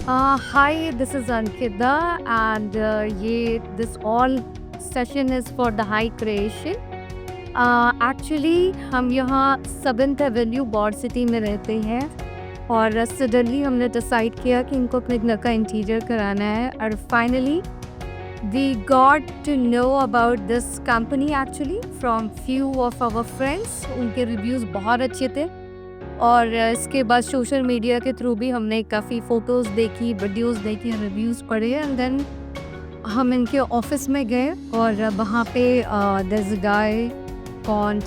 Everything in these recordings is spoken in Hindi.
Hi, this is Ankita, and this all session is for the high creation. Actually, हम यहाँ 7th एवेन्यू बॉर्ड सिटी में रहते हैं और सडनली हमने डिसाइड किया कि इनको अपने घर का इंटीरियर कराना है और finally we got to know about this company actually from few of our friends. उनके रिव्यूज़ बहुत अच्छे थे और इसके बाद सोशल मीडिया के थ्रू भी हमने काफ़ी फ़ोटोज़ देखी, वीडियोस देखी, रिव्यूज़ पढ़े एंड देन हम इनके ऑफिस में गए और वहाँ पे there is a guy called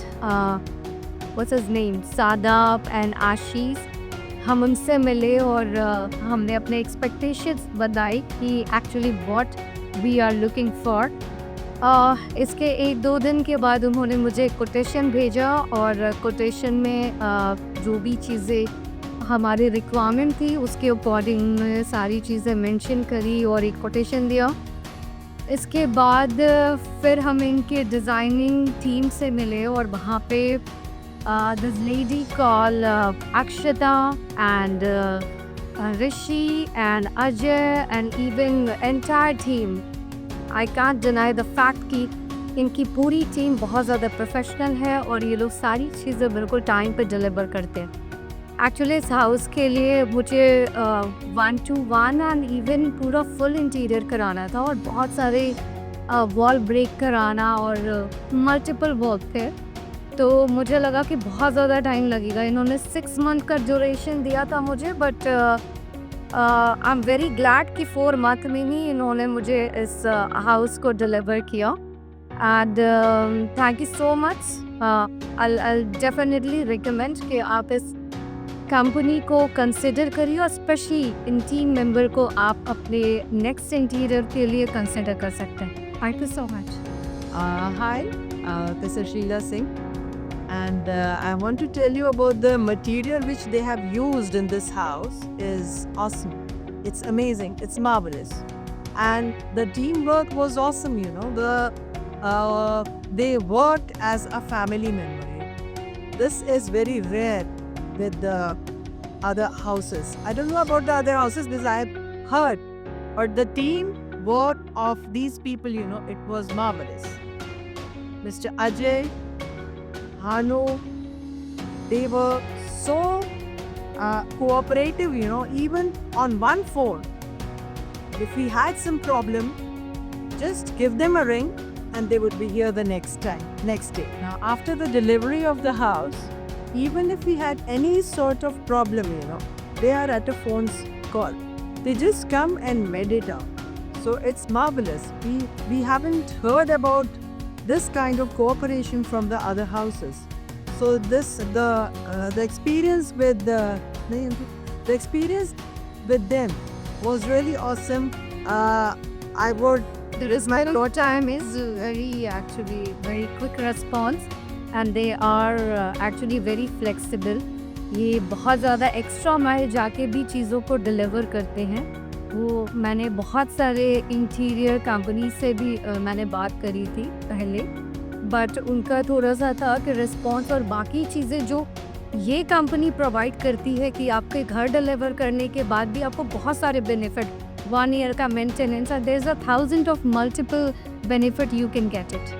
what's his name Shadab and Ashish. हम उनसे मिले और हमने अपने एक्सपेक्टेशंस बताई कि actually what we are looking for. इसके 1-2 दिन के बाद उन्होंने मुझे कोटेशन भेजा और कोटेशन में जो भी चीज़ें हमारी रिक्वायरमेंट थी उसके अकॉर्डिंग उन्होंने सारी चीज़ें मेंशन करी और एक कोटेशन दिया। इसके बाद फिर हम इनके डिज़ाइनिंग टीम से मिले और वहाँ पे this lady call Akshata and Rishi and Ajay and even entire team. I can't deny the fact कि इनकी पूरी टीम बहुत ज़्यादा प्रोफेशनल है और ये लोग सारी चीज़ें बिल्कुल टाइम पे डिलीवर करते हैं। एक्चुअली इस हाउस के लिए मुझे 1-to-1 एंड इवन पूरा फुल इंटीरियर कराना था और बहुत सारे वॉल ब्रेक कराना और मल्टीपल वर्क थे, तो मुझे लगा कि बहुत ज़्यादा टाइम लगेगा। इन्होंने 6 मंथ का ड्यूरेशन दिया था मुझे, but I am very glad कि 4 मंथ में ही इन्होंने मुझे इस हाउस को डिलीवर किया and thank you so much. I definitely recommend कि आप इस कंपनी को कंसिडर करिए और स्पेशली इन टीम मेंबर को आप अपने नेक्स्ट इंटीरियर के लिए कंसिडर कर सकते हैं। Thank you so much. Hi, this is Sheila Singh, and I want to tell you about the material which they have used in this house is awesome. It's amazing. It's marvelous, and the teamwork was awesome. You know, they worked as a family member. This is very rare with the other houses. I don't know about the other houses. This I have heard, but the team work of these people, you know, it was marvelous. Mr. Ajay, Hanu, they were so cooperative, you know, even on one phone. If we had some problem, just give them a ring and they would be here the next day. Now, after the delivery of the house, even if we had any sort of problem, you know, they are at a phone's call. They just come and made it out. So it's marvelous. We haven't heard about this kind of cooperation from the other houses. So the experience with the experience with them was really awesome. I would. The response time is very quick response and they are actually very flexible. ये बहुत ज़्यादा एक्स्ट्रा माइल जाके भी चीज़ों को डिलीवर करते हैं। वो मैंने बहुत सारे इंटीरियर कंपनी से भी मैंने बात करी थी पहले, बट उनका थोड़ा सा था कि रिस्पॉन्स और बाकी चीज़ें जो ये कंपनी प्रोवाइड करती है कि आपके घर डिलीवर करने के बाद भी आपको बहुत सारे बेनिफिट, 1 ईयर का maintenance, there is 1000 of multiple benefit you can get it.